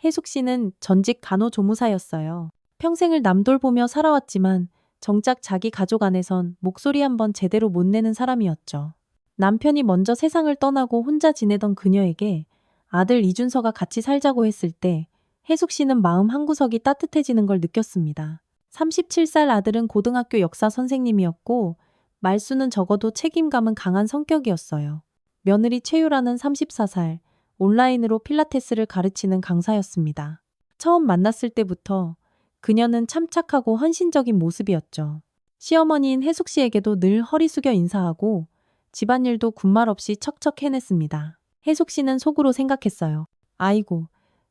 혜숙 씨는 전직 간호조무사였어요. 평생을 남돌보며 살아왔지만 정작 자기 가족 안에선 목소리 한번 제대로 못 내는 사람이었죠. 남편이 먼저 세상을 떠나고 혼자 지내던 그녀에게 아들 이준서가 같이 살자고 했을 때 혜숙 씨는 마음 한구석이 따뜻해지는 걸 느꼈습니다. 37살 아들은 고등학교 역사 선생님이었고 말수는 적어도 책임감은 강한 성격이었어요. 며느리 최유라는 34살, 온라인으로 필라테스를 가르치는 강사였습니다. 처음 만났을 때부터 그녀는 참 착하고 헌신적인 모습이었죠. 시어머니인 혜숙 씨에게도 늘 허리 숙여 인사하고 집안일도 군말 없이 척척 해냈습니다. 혜숙 씨는 속으로 생각했어요. 아이고,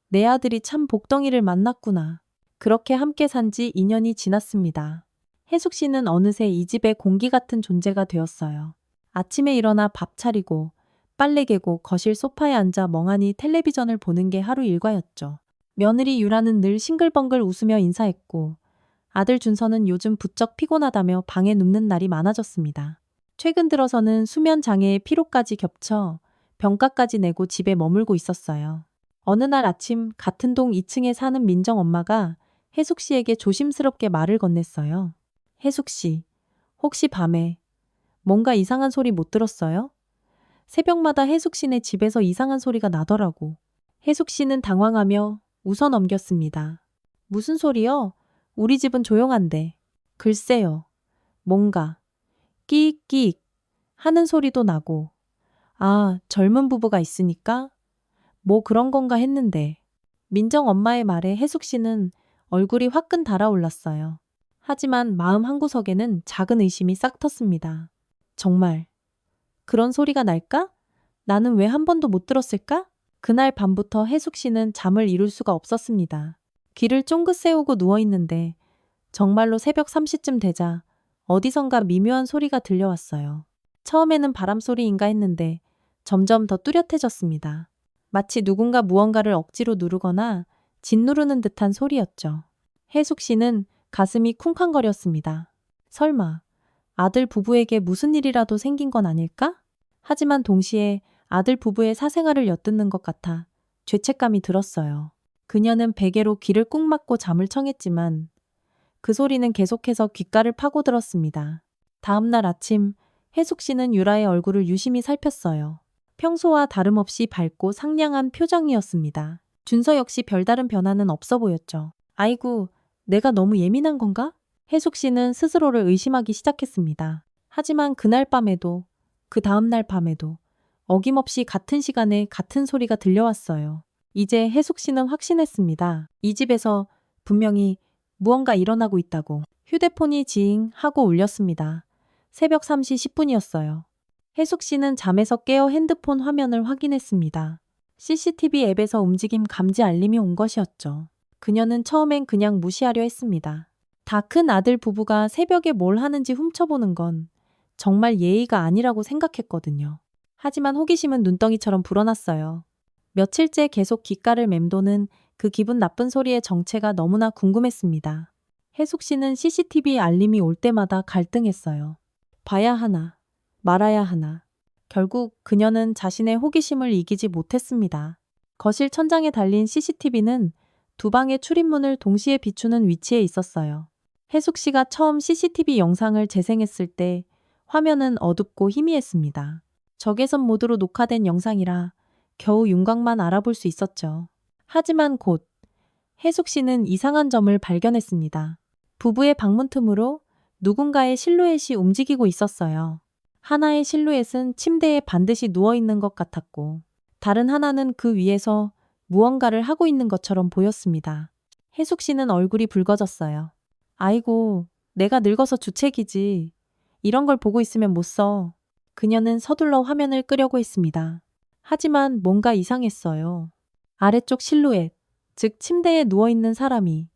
내 아들이 참 복덩이를 만났구나. 그렇게 함께 산 지 2년이 지났습니다. 혜숙 씨는 어느새 이 집의 공기 같은 존재가 되었어요. 아침에 일어나 밥 차리고 빨래 개고 거실 소파에 앉아 멍하니 텔레비전을 보는 게 하루 일과였죠. 며느리 유라는 늘 싱글벙글 웃으며 인사했고 아들 준서는 요즘 부쩍 피곤하다며 방에 눕는 날이 많아졌습니다. 최근 들어서는 수면 장애에 피로까지 겹쳐 병가까지 내고 집에 머물고 있었어요. 어느 날 아침 같은 동 2층에 사는 민정 엄마가 혜숙 씨에게 조심스럽게 말을 건넸어요. 혜숙 씨, 혹시 밤에 뭔가 이상한 소리 못 들었어요? 새벽마다 혜숙 씨네 집에서 이상한 소리가 나더라고. 혜숙 씨는 당황하며 웃어 넘겼습니다. 무슨 소리요? 우리 집은 조용한데. 글쎄요. 뭔가 끼익끼익 하는 소리도 나고. 아, 젊은 부부가 있으니까? 뭐 그런 건가 했는데. 민정 엄마의 말에 혜숙 씨는 얼굴이 화끈 달아올랐어요. 하지만 마음 한구석에는 작은 의심이 싹 텄습니다. 정말 그런 소리가 날까? 나는 왜 한 번도 못 들었을까? 그날 밤부터 혜숙 씨는 잠을 이룰 수가 없었습니다. 귀를 쫑긋 세우고 누워있는데 정말로 새벽 3시쯤 되자 어디선가 미묘한 소리가 들려왔어요. 처음에는 바람소리인가 했는데 점점 더 뚜렷해졌습니다. 마치 누군가 무언가를 억지로 누르거나 짓누르는 듯한 소리였죠. 혜숙 씨는 가슴이 쿵쾅거렸습니다. 설마 아들 부부에게 무슨 일이라도 생긴 건 아닐까? 하지만 동시에 아들 부부의 사생활을 엿듣는 것 같아 죄책감이 들었어요. 그녀는 베개로 귀를 꾹 막고 잠을 청했지만 그 소리는 계속해서 귓가를 파고들었습니다. 다음 날 아침 혜숙 씨는 유라의 얼굴을 유심히 살폈어요. 평소와 다름없이 밝고 상냥한 표정이었습니다. 준서 역시 별다른 변화는 없어 보였죠. 아이고, 내가 너무 예민한 건가? 혜숙 씨는 스스로를 의심하기 시작했습니다. 하지만 그날 밤에도 그 다음날 밤에도 어김없이 같은 시간에 같은 소리가 들려왔어요. 이제 혜숙 씨는 확신했습니다. 이 집에서 분명히 무언가 일어나고 있다고. 휴대폰이 지잉 하고 울렸습니다. 새벽 3시 10분이었어요. 혜숙 씨는 잠에서 깨어 핸드폰 화면을 확인했습니다. CCTV 앱에서 움직임 감지 알림이 온 것이었죠. 그녀는 처음엔 그냥 무시하려 했습니다. 다 큰 아들 부부가 새벽에 뭘 하는지 훔쳐보는 건 정말 예의가 아니라고 생각했거든요. 하지만 호기심은 눈덩이처럼 불어났어요. 며칠째 계속 귓가를 맴도는 그 기분 나쁜 소리의 정체가 너무나 궁금했습니다. 혜숙 씨는 CCTV 알림이 올 때마다 갈등했어요. 봐야 하나, 말아야 하나. 결국 그녀는 자신의 호기심을 이기지 못했습니다. 거실 천장에 달린 CCTV는 두 방의 출입문을 동시에 비추는 위치에 있었어요. 혜숙 씨가 처음 CCTV 영상을 재생했을 때 화면은 어둡고 희미했습니다. 적외선 모드로 녹화된 영상이라 겨우 윤곽만 알아볼 수 있었죠. 하지만 곧 혜숙 씨는 이상한 점을 발견했습니다. 부부의 방문 틈으로 누군가의 실루엣이 움직이고 있었어요. 하나의 실루엣은 침대에 반드시 누워있는 것 같았고 다른 하나는 그 위에서 무언가를 하고 있는 것처럼 보였습니다. 혜숙 씨는 얼굴이 붉어졌어요. 아이고, 내가 늙어서 주책이지. 이런 걸 보고 있으면 못 써. 그녀는 서둘러 화면을 끄려고 했습니다. 하지만 뭔가 이상했어요. 아래쪽 실루엣, 즉 침대에 누워있는 사람이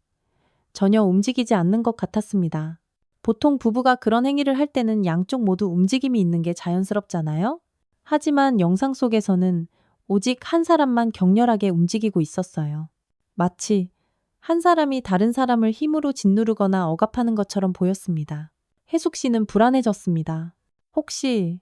전혀 움직이지 않는 것 같았습니다. 보통 부부가 그런 행위를 할 때는 양쪽 모두 움직임이 있는 게 자연스럽잖아요? 하지만 영상 속에서는 오직 한 사람만 격렬하게 움직이고 있었어요. 마치 한 사람이 다른 사람을 힘으로 짓누르거나 억압하는 것처럼 보였습니다. 혜숙 씨는 불안해졌습니다. 혹시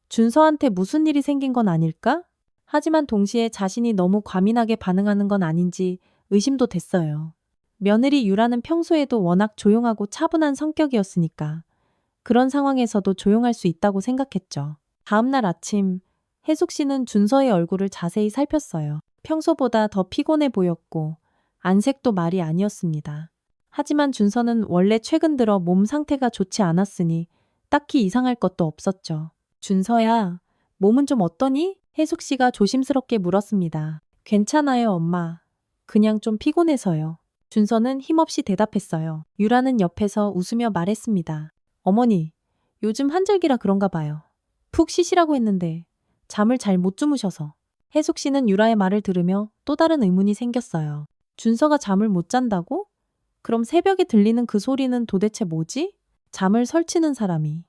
준서한테 무슨 일이 생긴 건 아닐까? 하지만 동시에 자신이 너무 과민하게 반응하는 건 아닌지 의심도 됐어요. 며느리 유라는 평소에도 워낙 조용하고 차분한 성격이었으니까 그런 상황에서도 조용할 수 있다고 생각했죠. 다음날 아침, 혜숙 씨는 준서의 얼굴을 자세히 살폈어요. 평소보다 더 피곤해 보였고 안색도 말이 아니었습니다. 하지만 준서는 원래 최근 들어 몸 상태가 좋지 않았으니 딱히 이상할 것도 없었죠. 준서야, 몸은 좀 어떠니? 혜숙 씨가 조심스럽게 물었습니다. 괜찮아요, 엄마. 그냥 좀 피곤해서요. 준서는 힘없이 대답했어요. 유라는 옆에서 웃으며 말했습니다. 어머니, 요즘 한절기라 그런가 봐요. 푹 쉬시라고 했는데 잠을 잘 못 주무셔서. 혜숙 씨는 유라의 말을 들으며 또 다른 의문이 생겼어요. 준서가 잠을 못 잔다고? 그럼 새벽에 들리는 그 소리는 도대체 뭐지? 잠을 설치는 사람이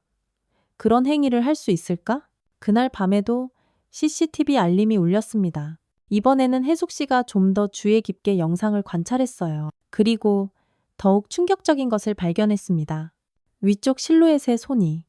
그런 행위를 할 수 있을까? 그날 밤에도 CCTV 알림이 울렸습니다. 이번에는 혜숙 씨가 좀 더 주의 깊게 영상을 관찰했어요. 그리고 더욱 충격적인 것을 발견했습니다. 위쪽 실루엣의 손이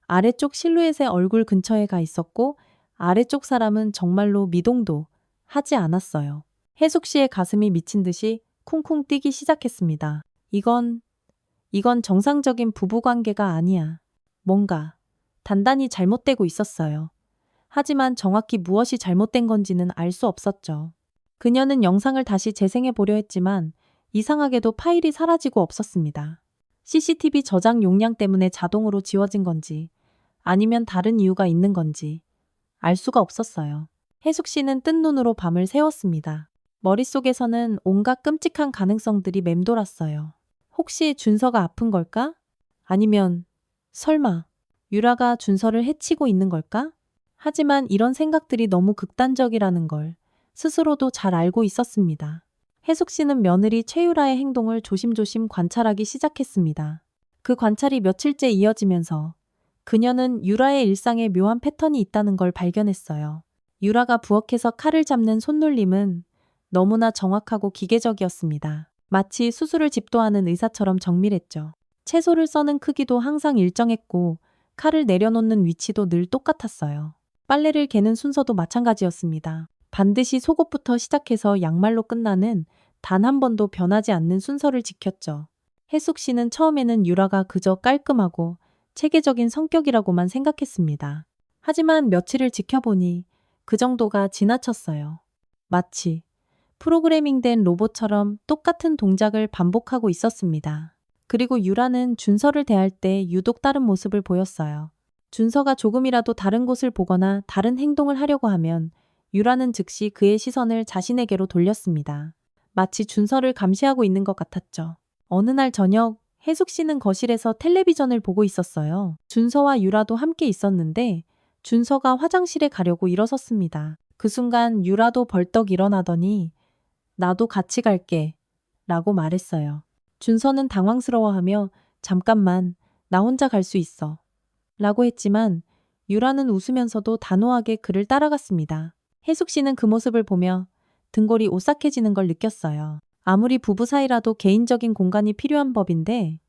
아래쪽 실루엣의 얼굴 근처에 가 있었고 아래쪽 사람은 정말로 미동도 하지 않았어요. 혜숙 씨의 가슴이 미친 듯이 쿵쿵 뛰기 시작했습니다. 이건 정상적인 부부관계가 아니야. 뭔가 단단히 잘못되고 있었어요. 하지만 정확히 무엇이 잘못된 건지는 알 수 없었죠. 그녀는 영상을 다시 재생해 보려 했지만 이상하게도 파일이 사라지고 없었습니다. CCTV 저장 용량 때문에 자동으로 지워진 건지 아니면 다른 이유가 있는 건지 알 수가 없었어요. 혜숙 씨는 뜬 눈으로 밤을 새웠습니다. 머릿속에서는 온갖 끔찍한 가능성들이 맴돌았어요. 혹시 준서가 아픈 걸까? 아니면 설마 유라가 준서를 해치고 있는 걸까? 하지만 이런 생각들이 너무 극단적이라는 걸 스스로도 잘 알고 있었습니다. 혜숙 씨는 며느리 최유라의 행동을 조심조심 관찰하기 시작했습니다. 그 관찰이 며칠째 이어지면서 그녀는 유라의 일상에 묘한 패턴이 있다는 걸 발견했어요. 유라가 부엌에서 칼을 잡는 손놀림은 너무나 정확하고 기계적이었습니다. 마치 수술을 집도하는 의사처럼 정밀했죠. 채소를 써는 크기도 항상 일정했고 칼을 내려놓는 위치도 늘 똑같았어요. 빨래를 개는 순서도 마찬가지였습니다. 반드시 속옷부터 시작해서 양말로 끝나는 단 한 번도 변하지 않는 순서를 지켰죠. 혜숙 씨는 처음에는 유라가 그저 깔끔하고 체계적인 성격이라고만 생각했습니다. 하지만 며칠을 지켜보니 그 정도가 지나쳤어요. 마치 프로그래밍된 로봇처럼 똑같은 동작을 반복하고 있었습니다. 그리고 유라는 준서를 대할 때 유독 다른 모습을 보였어요. 준서가 조금이라도 다른 곳을 보거나 다른 행동을 하려고 하면 유라는 즉시 그의 시선을 자신에게로 돌렸습니다. 마치 준서를 감시하고 있는 것 같았죠. 어느 날 저녁 혜숙 씨는 거실에서 텔레비전을 보고 있었어요. 준서와 유라도 함께 있었는데 준서가 화장실에 가려고 일어섰습니다. 그 순간 유라도 벌떡 일어나더니 나도 같이 갈게 라고 말했어요. 준서는 당황스러워하며 잠깐만 나 혼자 갈 수 있어 라고 했지만 유라는 웃으면서도 단호하게 그를 따라갔습니다. 혜숙 씨는 그 모습을 보며 등골이 오싹해지는 걸 느꼈어요. 아무리 부부 사이라도 개인적인 공간이 필요한 법인데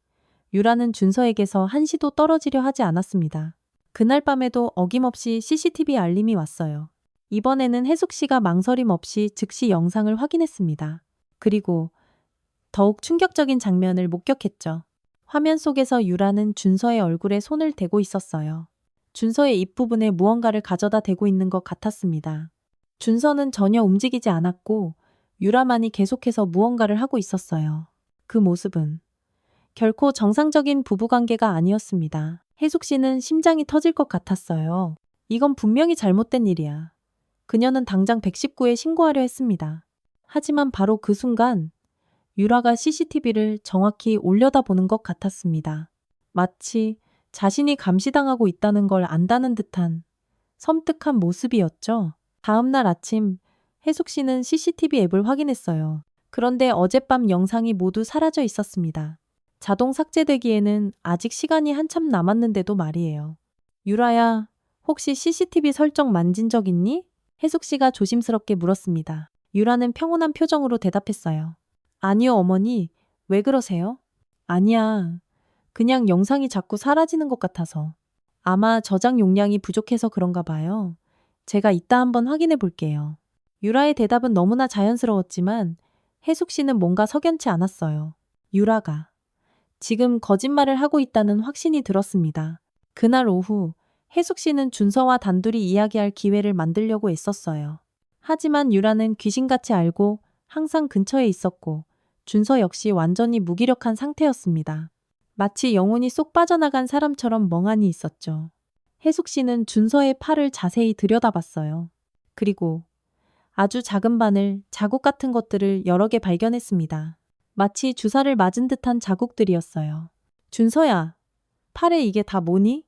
유라는 준서에게서 한시도 떨어지려 하지 않았습니다. 그날 밤에도 어김없이 CCTV 알림이 왔어요. 이번에는 혜숙 씨가 망설임 없이 즉시 영상을 확인했습니다. 그리고 더욱 충격적인 장면을 목격했죠. 화면 속에서 유라는 준서의 얼굴에 손을 대고 있었어요. 준서의 입부분에 무언가를 가져다 대고 있는 것 같았습니다. 준서는 전혀 움직이지 않았고 유라만이 계속해서 무언가를 하고 있었어요. 그 모습은 결코 정상적인 부부관계가 아니었습니다. 혜숙 씨는 심장이 터질 것 같았어요. 이건 분명히 잘못된 일이야. 그녀는 당장 119에 신고하려 했습니다. 하지만 바로 그 순간 유라가 CCTV를 정확히 올려다보는 것 같았습니다. 마치 자신이 감시당하고 있다는 걸 안다는 듯한 섬뜩한 모습이었죠. 다음 날 아침 혜숙 씨는 CCTV 앱을 확인했어요. 그런데 어젯밤 영상이 모두 사라져 있었습니다. 자동 삭제되기에는 아직 시간이 한참 남았는데도 말이에요. 유라야, 혹시 CCTV 설정 만진 적 있니? 혜숙 씨가 조심스럽게 물었습니다. 유라는 평온한 표정으로 대답했어요. 아니요, 어머니. 왜 그러세요? 아니야. 그냥 영상이 자꾸 사라지는 것 같아서. 아마 저장 용량이 부족해서 그런가 봐요. 제가 이따 한번 확인해 볼게요. 유라의 대답은 너무나 자연스러웠지만 혜숙 씨는 뭔가 석연치 않았어요. 유라가 지금 거짓말을 하고 있다는 확신이 들었습니다. 그날 오후 혜숙 씨는 준서와 단둘이 이야기할 기회를 만들려고 애썼어요. 하지만 유라는 귀신같이 알고 항상 근처에 있었고 준서 역시 완전히 무기력한 상태였습니다. 마치 영혼이 쏙 빠져나간 사람처럼 멍하니 있었죠. 혜숙 씨는 준서의 팔을 자세히 들여다봤어요. 그리고 아주 작은 바늘, 자국 같은 것들을 여러 개 발견했습니다. 마치 주사를 맞은 듯한 자국들이었어요. 준서야, 팔에 이게 다 뭐니?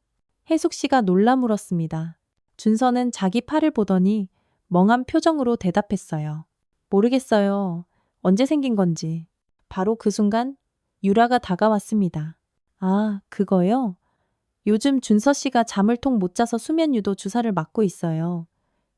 혜숙 씨가 놀라 물었습니다. 준서는 자기 팔을 보더니 멍한 표정으로 대답했어요. 모르겠어요. 언제 생긴 건지. 바로 그 순간 유라가 다가왔습니다. 아, 그거요? 요즘 준서 씨가 잠을 통 못 자서 수면 유도 주사를 맞고 있어요.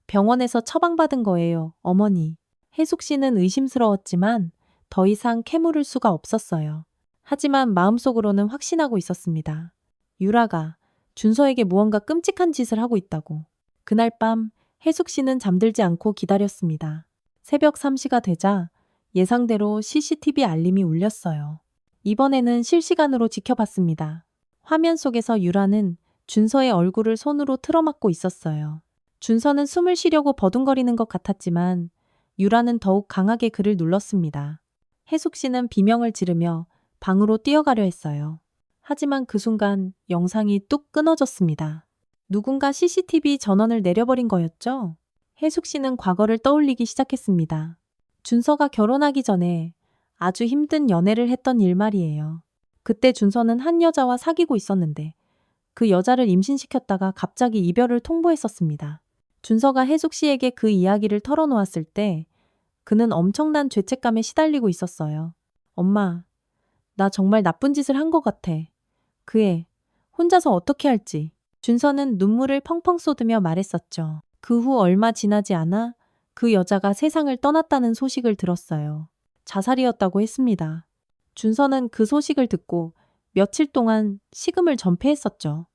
병원에서 처방받은 거예요, 어머니. 혜숙 씨는 의심스러웠지만 더 이상 캐물을 수가 없었어요. 하지만 마음속으로는 확신하고 있었습니다. 유라가 준서에게 무언가 끔찍한 짓을 하고 있다고. 그날 밤 혜숙 씨는 잠들지 않고 기다렸습니다. 새벽 3시가 되자 예상대로 CCTV 알림이 울렸어요. 이번에는 실시간으로 지켜봤습니다. 화면 속에서 유라는 준서의 얼굴을 손으로 틀어막고 있었어요. 준서는 숨을 쉬려고 버둥거리는 것 같았지만 유라는 더욱 강하게 그를 눌렀습니다. 혜숙 씨는 비명을 지르며 방으로 뛰어가려 했어요. 하지만 그 순간 영상이 뚝 끊어졌습니다. 누군가 CCTV 전원을 내려버린 거였죠? 혜숙 씨는 과거를 떠올리기 시작했습니다. 준서가 결혼하기 전에 아주 힘든 연애를 했던 일 말이에요. 그때 준서는 한 여자와 사귀고 있었는데 그 여자를 임신시켰다가 갑자기 이별을 통보했었습니다. 준서가 혜숙 씨에게 그 이야기를 털어놓았을 때 그는 엄청난 죄책감에 시달리고 있었어요. 엄마, 나 정말 나쁜 짓을 한 것 같아. 그 애, 혼자서 어떻게 할지. 준서는 눈물을 펑펑 쏟으며 말했었죠. 그 후 얼마 지나지 않아 그 여자가 세상을 떠났다는 소식을 들었어요. 자살이었다고 했습니다. 준서는 그 소식을 듣고 며칠 동안 식음을 전폐했었죠.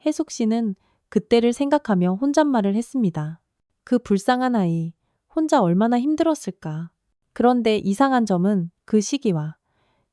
혜숙 씨는 그때를 생각하며 혼잣말을 했습니다. 그 불쌍한 아이, 혼자 얼마나 힘들었을까. 그런데 이상한 점은 그 시기와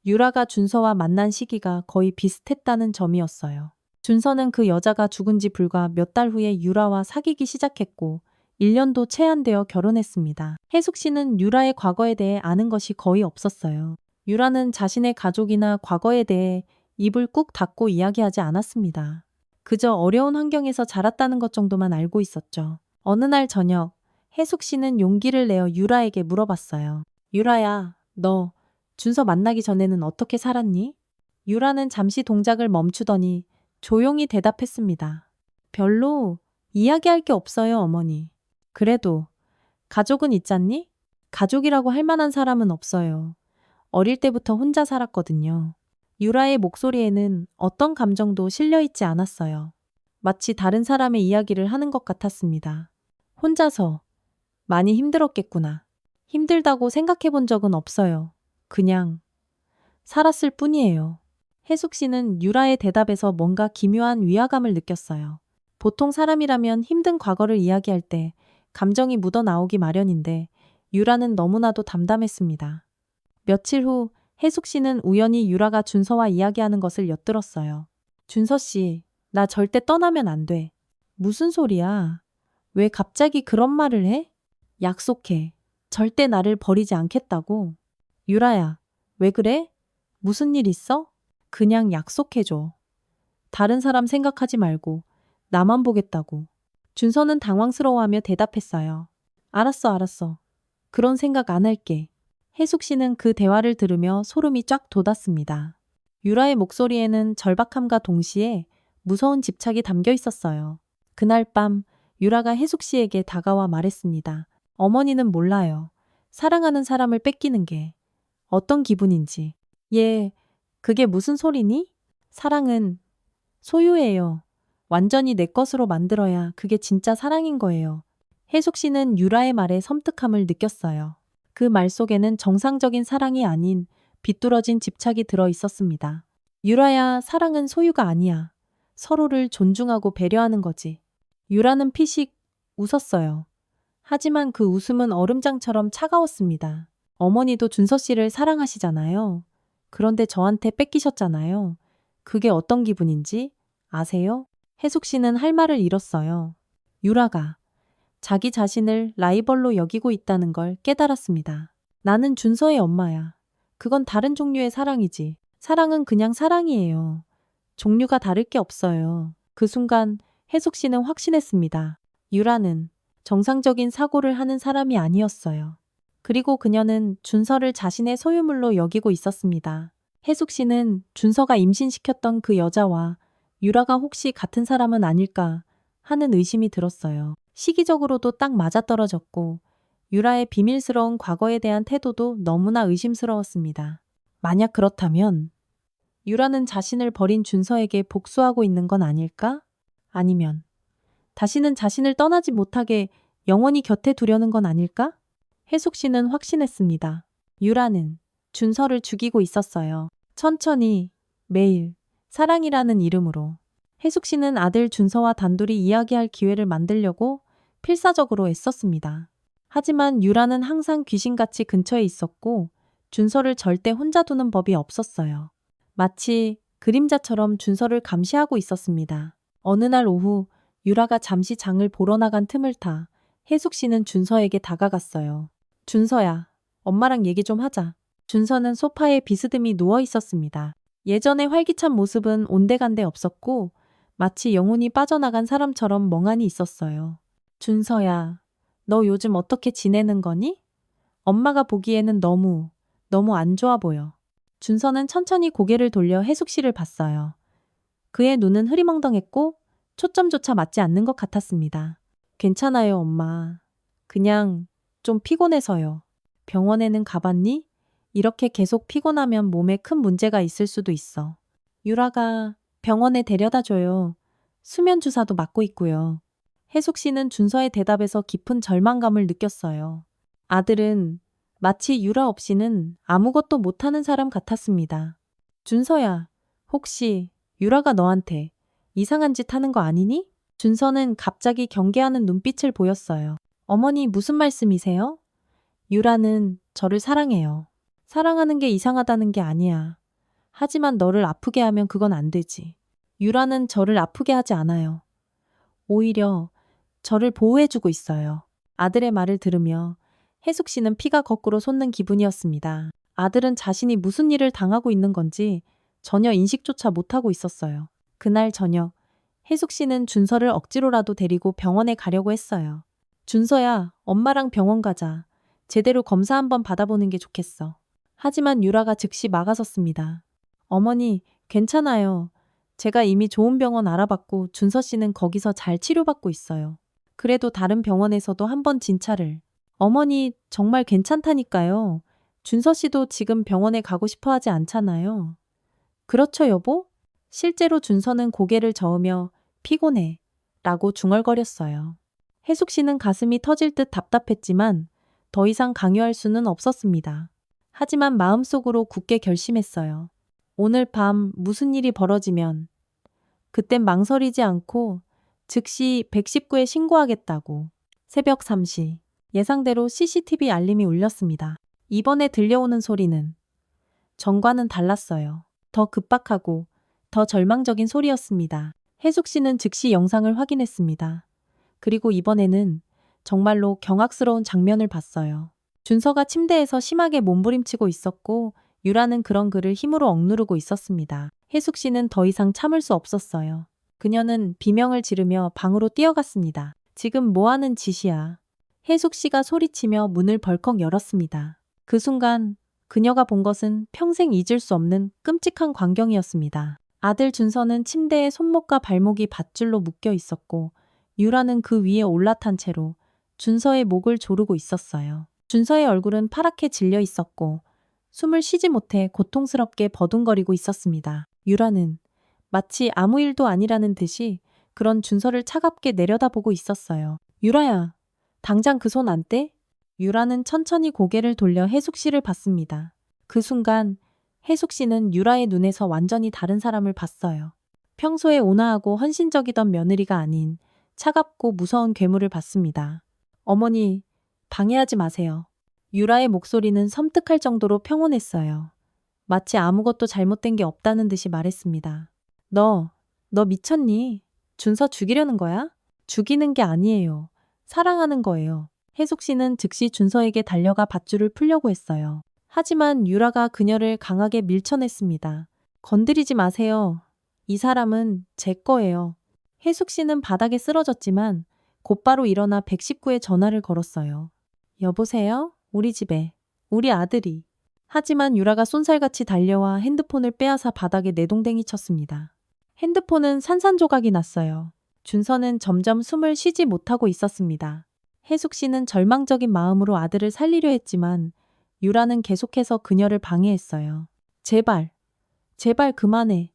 유라가 준서와 만난 시기가 거의 비슷했다는 점이었어요. 준서는 그 여자가 죽은 지 불과 몇 달 후에 유라와 사귀기 시작했고 1년도 채 안 되어 결혼했습니다. 혜숙 씨는 유라의 과거에 대해 아는 것이 거의 없었어요. 유라는 자신의 가족이나 과거에 대해 입을 꾹 닫고 이야기하지 않았습니다. 그저 어려운 환경에서 자랐다는 것 정도만 알고 있었죠. 어느 날 저녁, 혜숙 씨는 용기를 내어 유라에게 물어봤어요. 유라야, 너 준서 만나기 전에는 어떻게 살았니? 유라는 잠시 동작을 멈추더니 조용히 대답했습니다. 별로 이야기할 게 없어요, 어머니. 그래도 가족은 있잖니? 가족이라고 할 만한 사람은 없어요. 어릴 때부터 혼자 살았거든요. 유라의 목소리에는 어떤 감정도 실려있지 않았어요. 마치 다른 사람의 이야기를 하는 것 같았습니다. 혼자서 많이 힘들었겠구나. 힘들다고 생각해 본 적은 없어요. 그냥 살았을 뿐이에요. 혜숙 씨는 유라의 대답에서 뭔가 기묘한 위화감을 느꼈어요. 보통 사람이라면 힘든 과거를 이야기할 때 감정이 묻어나오기 마련인데 유라는 너무나도 담담했습니다. 며칠 후 혜숙 씨는 우연히 유라가 준서와 이야기하는 것을 엿들었어요. 준서 씨, 나 절대 떠나면 안 돼. 무슨 소리야? 왜 갑자기 그런 말을 해? 약속해. 절대 나를 버리지 않겠다고. 유라야, 왜 그래? 무슨 일 있어? 그냥 약속해줘. 다른 사람 생각하지 말고 나만 보겠다고. 준서는 당황스러워하며 대답했어요. 알았어, 알았어. 그런 생각 안 할게. 혜숙 씨는 그 대화를 들으며 소름이 쫙 돋았습니다. 유라의 목소리에는 절박함과 동시에 무서운 집착이 담겨 있었어요. 그날 밤 유라가 혜숙 씨에게 다가와 말했습니다. 어머니는 몰라요. 사랑하는 사람을 뺏기는 게 어떤 기분인지. 얘, 그게 무슨 소리니? 사랑은 소유예요. 완전히 내 것으로 만들어야 그게 진짜 사랑인 거예요. 혜숙 씨는 유라의 말에 섬뜩함을 느꼈어요. 그 말 속에는 정상적인 사랑이 아닌 비뚤어진 집착이 들어 있었습니다. 유라야, 사랑은 소유가 아니야. 서로를 존중하고 배려하는 거지. 유라는 피식 웃었어요. 하지만 그 웃음은 얼음장처럼 차가웠습니다. 어머니도 준서 씨를 사랑하시잖아요. 그런데 저한테 뺏기셨잖아요. 그게 어떤 기분인지 아세요? 혜숙 씨는 할 말을 잃었어요. 유라가 자기 자신을 라이벌로 여기고 있다는 걸 깨달았습니다. 나는 준서의 엄마야. 그건 다른 종류의 사랑이지. 사랑은 그냥 사랑이에요. 종류가 다를 게 없어요. 그 순간 혜숙 씨는 확신했습니다. 유라는 정상적인 사고를 하는 사람이 아니었어요. 그리고 그녀는 준서를 자신의 소유물로 여기고 있었습니다. 혜숙 씨는 준서가 임신시켰던 그 여자와 유라가 혹시 같은 사람은 아닐까 하는 의심이 들었어요. 시기적으로도 딱 맞아떨어졌고 유라의 비밀스러운 과거에 대한 태도도 너무나 의심스러웠습니다. 만약 그렇다면 유라는 자신을 버린 준서에게 복수하고 있는 건 아닐까? 아니면 다시는 자신을 떠나지 못하게 영원히 곁에 두려는 건 아닐까? 혜숙 씨는 확신했습니다. 유라는 준서를 죽이고 있었어요. 천천히, 매일, 사랑이라는 이름으로. 혜숙 씨는 아들 준서와 단둘이 이야기할 기회를 만들려고 필사적으로 애썼습니다. 하지만 유라는 항상 귀신같이 근처에 있었고 준서를 절대 혼자 두는 법이 없었어요. 마치 그림자처럼 준서를 감시하고 있었습니다. 어느 날 오후 유라가 잠시 장을 보러 나간 틈을 타 혜숙 씨는 준서에게 다가갔어요. 준서야, 엄마랑 얘기 좀 하자. 준서는 소파에 비스듬히 누워 있었습니다. 예전의 활기찬 모습은 온데간데 없었고 마치 영혼이 빠져나간 사람처럼 멍하니 있었어요. 준서야, 너 요즘 어떻게 지내는 거니? 엄마가 보기에는 너무 안 좋아 보여. 준서는 천천히 고개를 돌려 혜숙 씨를 봤어요. 그의 눈은 흐리멍덩했고 초점조차 맞지 않는 것 같았습니다. 괜찮아요, 엄마. 그냥 좀 피곤해서요. 병원에는 가봤니? 이렇게 계속 피곤하면 몸에 큰 문제가 있을 수도 있어. 유라가 병원에 데려다 줘요. 수면 주사도 맞고 있고요. 혜숙 씨는 준서의 대답에서 깊은 절망감을 느꼈어요. 아들은 마치 유라 없이는 아무것도 못하는 사람 같았습니다. 준서야, 혹시 유라가 너한테 이상한 짓 하는 거 아니니? 준서는 갑자기 경계하는 눈빛을 보였어요. 어머니 무슨 말씀이세요? 유라는 저를 사랑해요. 사랑하는 게 이상하다는 게 아니야. 하지만 너를 아프게 하면 그건 안 되지. 유라는 저를 아프게 하지 않아요. 오히려 저를 보호해주고 있어요. 아들의 말을 들으며 혜숙 씨는 피가 거꾸로 솟는 기분이었습니다. 아들은 자신이 무슨 일을 당하고 있는 건지 전혀 인식조차 못하고 있었어요. 그날 저녁 혜숙 씨는 준서를 억지로라도 데리고 병원에 가려고 했어요. 준서야, 엄마랑 병원 가자. 제대로 검사 한번 받아보는 게 좋겠어. 하지만 유라가 즉시 막아섰습니다. 어머니, 괜찮아요. 제가 이미 좋은 병원 알아봤고 준서 씨는 거기서 잘 치료받고 있어요. 그래도 다른 병원에서도 한번 진찰을. 어머니, 정말 괜찮다니까요. 준서 씨도 지금 병원에 가고 싶어 하지 않잖아요. 그렇죠, 여보? 실제로 준서는 고개를 저으며 피곤해 라고 중얼거렸어요. 혜숙 씨는 가슴이 터질 듯 답답했지만 더 이상 강요할 수는 없었습니다. 하지만 마음속으로 굳게 결심했어요. 오늘 밤 무슨 일이 벌어지면 그땐 망설이지 않고 즉시 119에 신고하겠다고. 새벽 3시 예상대로 CCTV 알림이 울렸습니다. 이번에 들려오는 소리는 전과는 달랐어요. 더 급박하고 더 절망적인 소리였습니다. 혜숙 씨는 즉시 영상을 확인했습니다. 그리고 이번에는 정말로 경악스러운 장면을 봤어요. 준서가 침대에서 심하게 몸부림치고 있었고 유라는 그런 그를 힘으로 억누르고 있었습니다. 혜숙 씨는 더 이상 참을 수 없었어요. 그녀는 비명을 지르며 방으로 뛰어갔습니다. 지금 뭐 하는 짓이야? 혜숙 씨가 소리치며 문을 벌컥 열었습니다. 그 순간 그녀가 본 것은 평생 잊을 수 없는 끔찍한 광경이었습니다. 아들 준서는 침대에 손목과 발목이 밧줄로 묶여 있었고 유라는 그 위에 올라탄 채로 준서의 목을 조르고 있었어요. 준서의 얼굴은 파랗게 질려 있었고 숨을 쉬지 못해 고통스럽게 버둥거리고 있었습니다. 유라는 마치 아무 일도 아니라는 듯이 그런 준서를 차갑게 내려다보고 있었어요. 유라야, 당장 그 손 안 떼? 유라는 천천히 고개를 돌려 혜숙 씨를 봤습니다. 그 순간 혜숙 씨는 유라의 눈에서 완전히 다른 사람을 봤어요. 평소에 온화하고 헌신적이던 며느리가 아닌 차갑고 무서운 괴물을 봤습니다. 어머니, 방해하지 마세요. 유라의 목소리는 섬뜩할 정도로 평온했어요. 마치 아무것도 잘못된 게 없다는 듯이 말했습니다. 너 미쳤니? 준서 죽이려는 거야? 죽이는 게 아니에요. 사랑하는 거예요. 혜숙 씨는 즉시 준서에게 달려가 밧줄을 풀려고 했어요. 하지만 유라가 그녀를 강하게 밀쳐냈습니다. 건드리지 마세요. 이 사람은 제 거예요. 혜숙 씨는 바닥에 쓰러졌지만 곧바로 일어나 119에 전화를 걸었어요. 여보세요? 우리 집에 우리 아들이. 하지만 유라가 쏜살같이 달려와 핸드폰을 빼앗아 바닥에 내동댕이 쳤습니다. 핸드폰은 산산조각이 났어요. 준서는 점점 숨을 쉬지 못하고 있었습니다. 혜숙 씨는 절망적인 마음으로 아들을 살리려 했지만 유라는 계속해서 그녀를 방해했어요. 제발, 제발 그만해.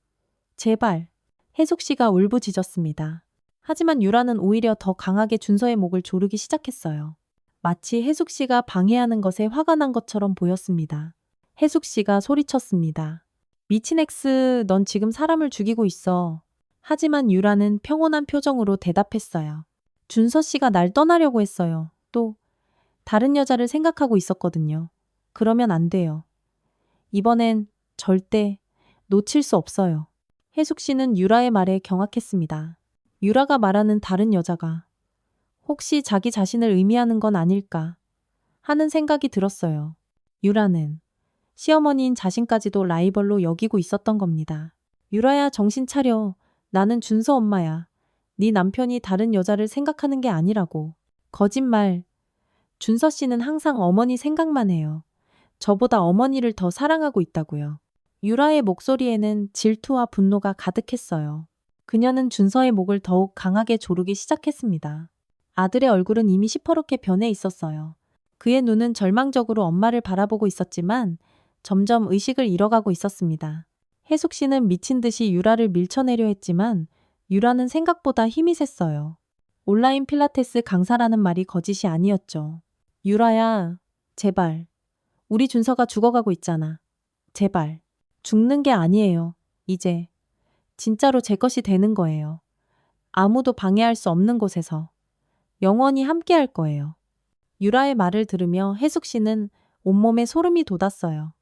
제발. 혜숙 씨가 울부짖었습니다. 하지만 유라는 오히려 더 강하게 준서의 목을 조르기 시작했어요. 마치 혜숙 씨가 방해하는 것에 화가 난 것처럼 보였습니다. 혜숙 씨가 소리쳤습니다. 미친 엑스, 넌 지금 사람을 죽이고 있어. 하지만 유라는 평온한 표정으로 대답했어요. 준서 씨가 날 떠나려고 했어요. 또 다른 여자를 생각하고 있었거든요. 그러면 안 돼요. 이번엔 절대 놓칠 수 없어요. 혜숙 씨는 유라의 말에 경악했습니다. 유라가 말하는 다른 여자가 혹시 자기 자신을 의미하는 건 아닐까 하는 생각이 들었어요. 유라는 시어머니인 자신까지도 라이벌로 여기고 있었던 겁니다. 유라야, 정신 차려. 나는 준서 엄마야. 네 남편이 다른 여자를 생각하는 게 아니라고. 거짓말. 준서 씨는 항상 어머니 생각만 해요. 저보다 어머니를 더 사랑하고 있다고요. 유라의 목소리에는 질투와 분노가 가득했어요. 그녀는 준서의 목을 더욱 강하게 조르기 시작했습니다. 아들의 얼굴은 이미 시퍼렇게 변해 있었어요. 그의 눈은 절망적으로 엄마를 바라보고 있었지만 점점 의식을 잃어가고 있었습니다. 혜숙 씨는 미친 듯이 유라를 밀쳐내려 했지만 유라는 생각보다 힘이 셌어요. 온라인 필라테스 강사라는 말이 거짓이 아니었죠. 유라야, 제발. 우리 준서가 죽어가고 있잖아. 제발. 죽는 게 아니에요. 이제. 진짜로 제 것이 되는 거예요. 아무도 방해할 수 없는 곳에서. 영원히 함께 할 거예요. 유라의 말을 들으며 혜숙 씨는 온몸에 소름이 돋았어요.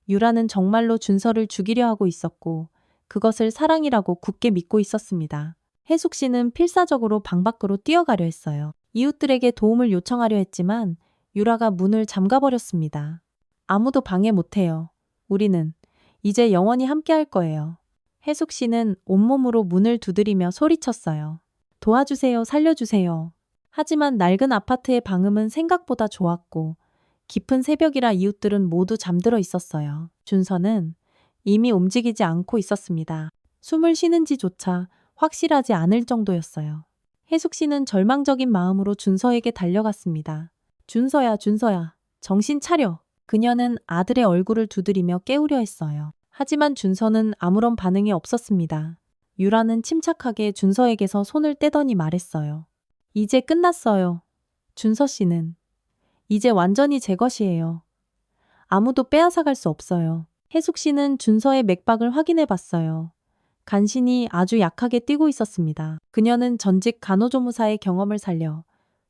유라는 정말로 준서를 죽이려 하고 있었고 그것을 사랑이라고 굳게 믿고 있었습니다. 혜숙 씨는 필사적으로 방 밖으로 뛰어가려 했어요. 이웃들에게 도움을 요청하려 했지만 유라가 문을 잠가버렸습니다. 아무도 방해 못해요. 우리는 이제 영원히 함께 할 거예요. 혜숙 씨는 온몸으로 문을 두드리며 소리쳤어요. 도와주세요, 살려주세요. 하지만 낡은 아파트의 방음은 생각보다 좋았고 깊은 새벽이라 이웃들은 모두 잠들어 있었어요. 준서는 이미 움직이지 않고 있었습니다. 숨을 쉬는지조차 확실하지 않을 정도였어요. 혜숙 씨는 절망적인 마음으로 준서에게 달려갔습니다. 준서야, 준서야, 정신 차려. 그녀는 아들의 얼굴을 두드리며 깨우려 했어요. 하지만 준서는 아무런 반응이 없었습니다. 유라는 침착하게 준서에게서 손을 떼더니 말했어요. 이제 끝났어요. 준서 씨는 이제 완전히 제 것이에요. 아무도 빼앗아갈 수 없어요. 혜숙 씨는 준서의 맥박을 확인해 봤어요. 간신히 아주 약하게 뛰고 있었습니다. 그녀는 전직 간호조무사의 경험을 살려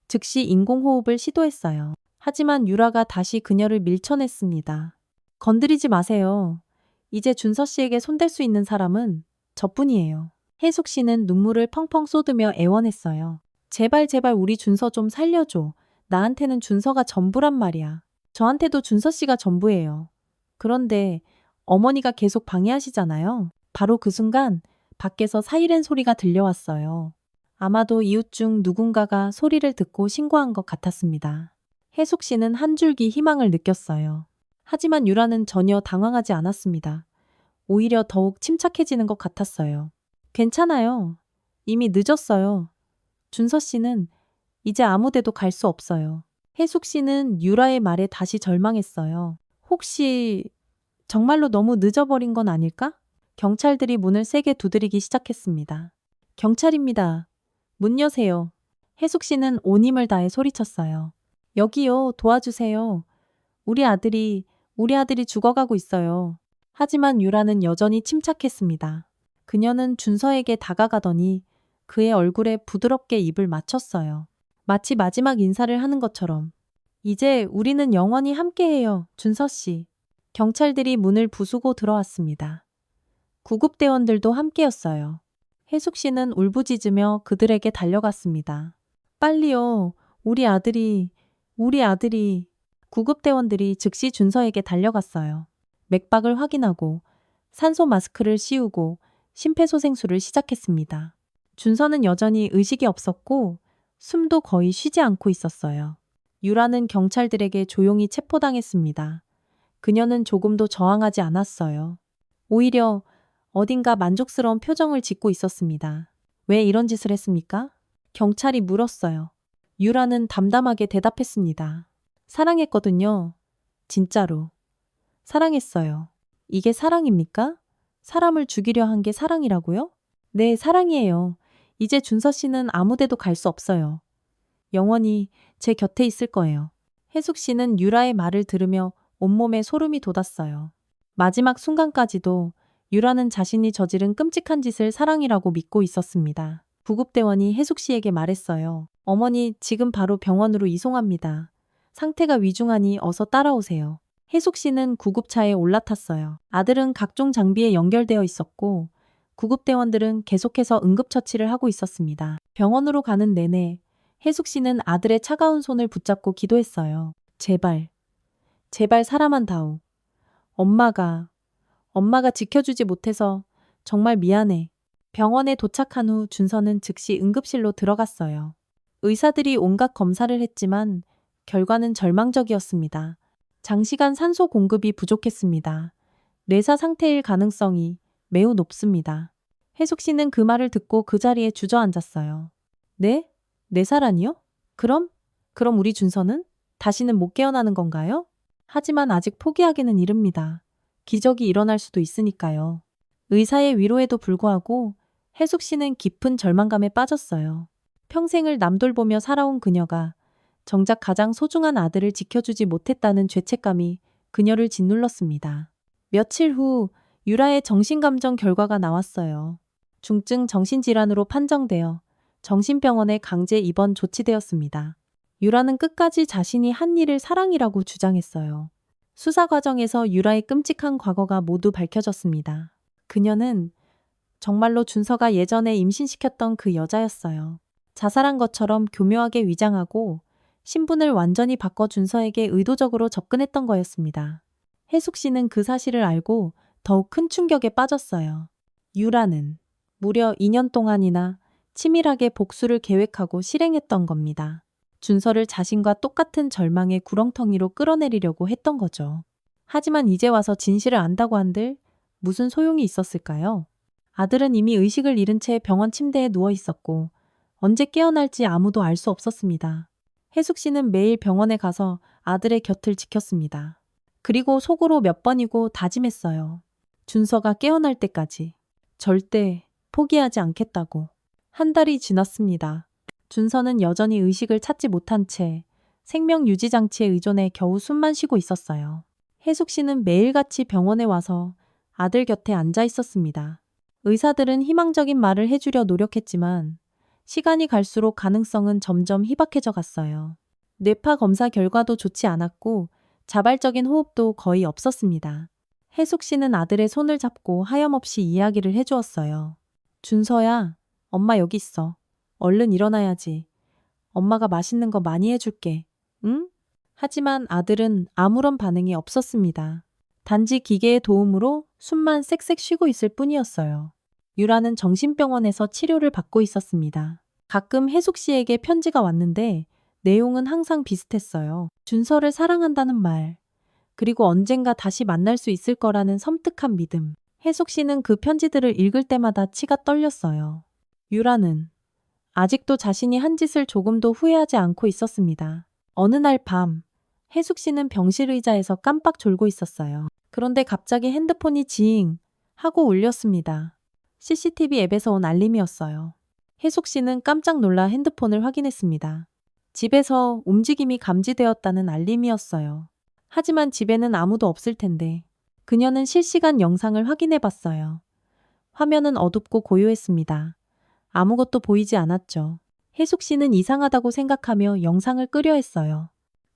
즉시 인공호흡을 시도했어요. 하지만 유라가 다시 그녀를 밀쳐냈습니다. 건드리지 마세요. 이제 준서 씨에게 손댈 수 있는 사람은 저뿐이에요. 혜숙 씨는 눈물을 펑펑 쏟으며 애원했어요. 제발 제발 우리 준서 좀 살려줘. 나한테는 준서가 전부란 말이야. 저한테도 준서 씨가 전부예요. 그런데 어머니가 계속 방해하시잖아요. 바로 그 순간 밖에서 사이렌 소리가 들려왔어요. 아마도 이웃 중 누군가가 소리를 듣고 신고한 것 같았습니다. 혜숙 씨는 한 줄기 희망을 느꼈어요. 하지만 유라는 전혀 당황하지 않았습니다. 오히려 더욱 침착해지는 것 같았어요. 괜찮아요. 이미 늦었어요. 준서 씨는 이제 아무 데도 갈 수 없어요. 혜숙 씨는 유라의 말에 다시 절망했어요. 혹시 정말로 너무 늦어버린 건 아닐까? 경찰들이 문을 세게 두드리기 시작했습니다. 경찰입니다. 문 여세요. 혜숙 씨는 온 힘을 다해 소리쳤어요. 여기요, 도와주세요. 우리 아들이 죽어가고 있어요. 하지만 유라는 여전히 침착했습니다. 그녀는 준서에게 다가가더니 그의 얼굴에 부드럽게 입을 맞췄어요. 마치 마지막 인사를 하는 것처럼. 이제 우리는 영원히 함께해요, 준서 씨. 경찰들이 문을 부수고 들어왔습니다. 구급대원들도 함께였어요. 혜숙 씨는 울부짖으며 그들에게 달려갔습니다. 빨리요, 우리 아들이. 구급대원들이 즉시 준서에게 달려갔어요. 맥박을 확인하고 산소 마스크를 씌우고 심폐소생술을 시작했습니다. 준서는 여전히 의식이 없었고 숨도 거의 쉬지 않고 있었어요. 유라는 경찰들에게 조용히 체포당했습니다. 그녀는 조금도 저항하지 않았어요. 오히려 어딘가 만족스러운 표정을 짓고 있었습니다. 왜 이런 짓을 했습니까? 경찰이 물었어요. 유라는 담담하게 대답했습니다. 사랑했거든요. 진짜로. 사랑했어요. 이게 사랑입니까? 사람을 죽이려 한 게 사랑이라고요? 네, 사랑이에요. 이제 준서 씨는 아무 데도 갈 수 없어요. 영원히 제 곁에 있을 거예요. 혜숙 씨는 유라의 말을 들으며 온몸에 소름이 돋았어요. 마지막 순간까지도 유라는 자신이 저지른 끔찍한 짓을 사랑이라고 믿고 있었습니다. 구급대원이 혜숙 씨에게 말했어요. 어머니, 지금 바로 병원으로 이송합니다. 상태가 위중하니 어서 따라오세요. 혜숙 씨는 구급차에 올라탔어요. 아들은 각종 장비에 연결되어 있었고 구급대원들은 계속해서 응급처치를 하고 있었습니다. 병원으로 가는 내내 혜숙 씨는 아들의 차가운 손을 붙잡고 기도했어요. 제발, 제발 사람한 다오. 엄마가 지켜주지 못해서 정말 미안해. 병원에 도착한 후 준서는 즉시 응급실로 들어갔어요. 의사들이 온갖 검사를 했지만 결과는 절망적이었습니다. 장시간 산소 공급이 부족했습니다. 뇌사 상태일 가능성이 매우 높습니다. 혜숙 씨는 그 말을 듣고 그 자리에 주저앉았어요. 네? 뇌사라니요? 그럼 우리 준서는 다시는 못 깨어나는 건가요? 하지만 아직 포기하기는 이릅니다. 기적이 일어날 수도 있으니까요. 의사의 위로에도 불구하고 혜숙 씨는 깊은 절망감에 빠졌어요. 평생을 남돌보며 살아온 그녀가 정작 가장 소중한 아들을 지켜주지 못했다는 죄책감이 그녀를 짓눌렀습니다. 며칠 후 유라의 정신감정 결과가 나왔어요. 중증 정신질환으로 판정되어 정신병원에 강제 입원 조치되었습니다. 유라는 끝까지 자신이 한 일을 사랑이라고 주장했어요. 수사 과정에서 유라의 끔찍한 과거가 모두 밝혀졌습니다. 그녀는 정말로 준서가 예전에 임신시켰던 그 여자였어요. 자살한 것처럼 교묘하게 위장하고 신분을 완전히 바꿔 준서에게 의도적으로 접근했던 거였습니다. 혜숙 씨는 그 사실을 알고 더욱 큰 충격에 빠졌어요. 유라는 무려 2년 동안이나 치밀하게 복수를 계획하고 실행했던 겁니다. 준서를 자신과 똑같은 절망의 구렁텅이로 끌어내리려고 했던 거죠. 하지만 이제 와서 진실을 안다고 한들 무슨 소용이 있었을까요? 아들은 이미 의식을 잃은 채 병원 침대에 누워 있었고 언제 깨어날지 아무도 알 수 없었습니다. 혜숙 씨는 매일 병원에 가서 아들의 곁을 지켰습니다. 그리고 속으로 몇 번이고 다짐했어요. 준서가 깨어날 때까지 절대 포기하지 않겠다고. 한 달이 지났습니다. 준서는 여전히 의식을 찾지 못한 채 생명 유지 장치에 의존해 겨우 숨만 쉬고 있었어요. 혜숙 씨는 매일같이 병원에 와서 아들 곁에 앉아 있었습니다. 의사들은 희망적인 말을 해주려 노력했지만 시간이 갈수록 가능성은 점점 희박해져 갔어요. 뇌파 검사 결과도 좋지 않았고 자발적인 호흡도 거의 없었습니다. 혜숙 씨는 아들의 손을 잡고 하염없이 이야기를 해주었어요. 준서야, 엄마 여기 있어. 얼른 일어나야지. 엄마가 맛있는 거 많이 해줄게. 응? 하지만 아들은 아무런 반응이 없었습니다. 단지 기계의 도움으로 숨만 쌕쌕 쉬고 있을 뿐이었어요. 유라는 정신병원에서 치료를 받고 있었습니다. 가끔 혜숙 씨에게 편지가 왔는데 내용은 항상 비슷했어요. 준서를 사랑한다는 말, 그리고 언젠가 다시 만날 수 있을 거라는 섬뜩한 믿음. 혜숙 씨는 그 편지들을 읽을 때마다 치가 떨렸어요. 유라는 아직도 자신이 한 짓을 조금도 후회하지 않고 있었습니다. 어느 날 밤, 혜숙 씨는 병실 의자에서 깜빡 졸고 있었어요. 그런데 갑자기 핸드폰이 징 하고 울렸습니다. CCTV 앱에서 온 알림이었어요. 혜숙 씨는 깜짝 놀라 핸드폰을 확인했습니다. 집에서 움직임이 감지되었다는 알림이었어요. 하지만 집에는 아무도 없을 텐데. 그녀는 실시간 영상을 확인해 봤어요. 화면은 어둡고 고요했습니다. 아무것도 보이지 않았죠. 혜숙 씨는 이상하다고 생각하며 영상을 끄려 했어요.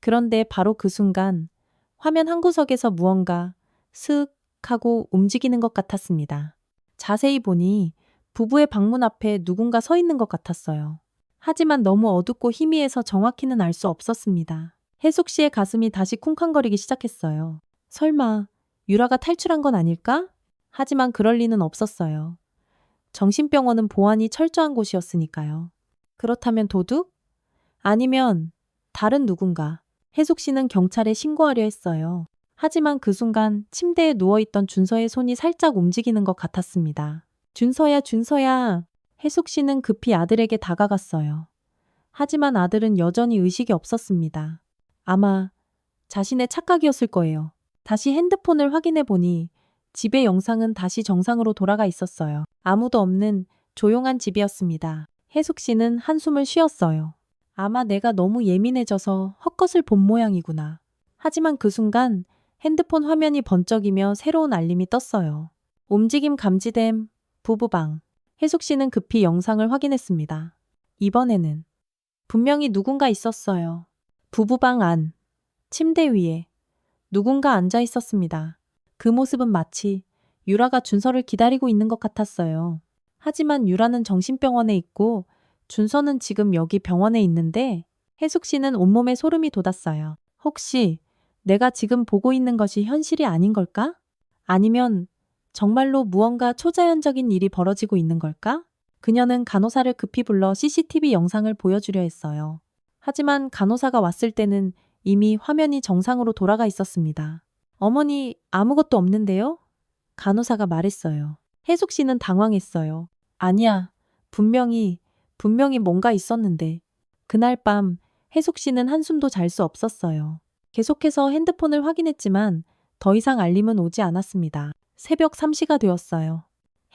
그런데 바로 그 순간 화면 한 구석에서 무언가 슥 하고 움직이는 것 같았습니다. 자세히 보니 부부의 방문 앞에 누군가 서 있는 것 같았어요. 하지만 너무 어둡고 희미해서 정확히는 알 수 없었습니다. 혜숙 씨의 가슴이 다시 쿵쾅거리기 시작했어요. 설마 유라가 탈출한 건 아닐까? 하지만 그럴 리는 없었어요. 정신병원은 보안이 철저한 곳이었으니까요. 그렇다면 도둑? 아니면 다른 누군가. 혜숙 씨는 경찰에 신고하려 했어요. 하지만 그 순간 침대에 누워있던 준서의 손이 살짝 움직이는 것 같았습니다. 준서야, 준서야. 혜숙 씨는 급히 아들에게 다가갔어요. 하지만 아들은 여전히 의식이 없었습니다. 아마 자신의 착각이었을 거예요. 다시 핸드폰을 확인해 보니 집의 영상은 다시 정상으로 돌아가 있었어요. 아무도 없는 조용한 집이었습니다. 혜숙 씨는 한숨을 쉬었어요. 아마 내가 너무 예민해져서 헛것을 본 모양이구나. 하지만 그 순간 핸드폰 화면이 번쩍이며 새로운 알림이 떴어요. 움직임 감지됨, 부부방. 혜숙 씨는 급히 영상을 확인했습니다. 이번에는 분명히 누군가 있었어요. 부부방 안, 침대 위에 누군가 앉아 있었습니다. 그 모습은 마치 유라가 준서를 기다리고 있는 것 같았어요. 하지만 유라는 정신병원에 있고 준서는 지금 여기 병원에 있는데 혜숙 씨는 온몸에 소름이 돋았어요. 혹시 내가 지금 보고 있는 것이 현실이 아닌 걸까? 아니면 정말로 무언가 초자연적인 일이 벌어지고 있는 걸까? 그녀는 간호사를 급히 불러 CCTV 영상을 보여주려 했어요. 하지만 간호사가 왔을 때는 이미 화면이 정상으로 돌아가 있었습니다. 어머니, 아무것도 없는데요? 간호사가 말했어요. 혜숙 씨는 당황했어요. 아니야, 분명히 뭔가 있었는데. 그날 밤 혜숙 씨는 한숨도 잘 수 없었어요. 계속해서 핸드폰을 확인했지만 더 이상 알림은 오지 않았습니다. 새벽 3시가 되었어요.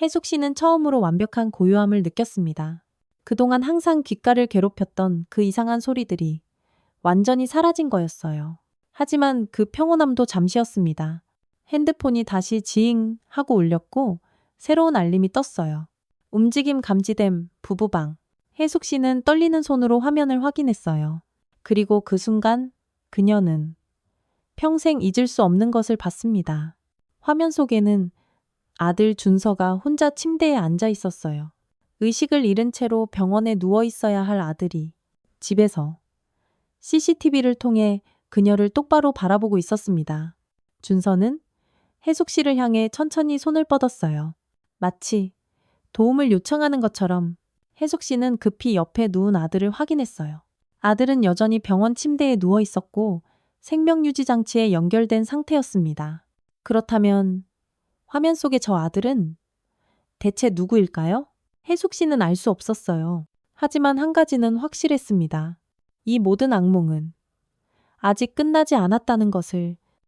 혜숙 씨는 처음으로 완벽한 고요함을 느꼈습니다. 그동안 항상 귓가를 괴롭혔던 그 이상한 소리들이 완전히 사라진 거였어요. 하지만 그 평온함도 잠시였습니다. 핸드폰이 다시 지잉 하고 울렸고 새로운 알림이 떴어요. 움직임 감지됨, 부부방. 혜숙 씨는 떨리는 손으로 화면을 확인했어요. 그리고 그 순간 그녀는 평생 잊을 수 없는 것을 봤습니다. 화면 속에는 아들 준서가 혼자 침대에 앉아 있었어요. 의식을 잃은 채로 병원에 누워 있어야 할 아들이 집에서 CCTV를 통해 그녀를 똑바로 바라보고 있었습니다. 준서는 혜숙 씨를 향해 천천히 손을 뻗었어요. 마치 도움을 요청하는 것처럼 혜숙 씨는 급히 옆에 누운 아들을 확인했어요. 아들은 여전히 병원 침대에 누워 있었고 생명유지 장치에 연결된 상태였습니다. 그렇다면 화면 속의 저 아들은 대체 누구일까요? 혜숙 씨는 알 수 없었어요. 하지만 한 가지는 확실했습니다. 이 모든 악몽은 아직 끝나지 않았다는 것을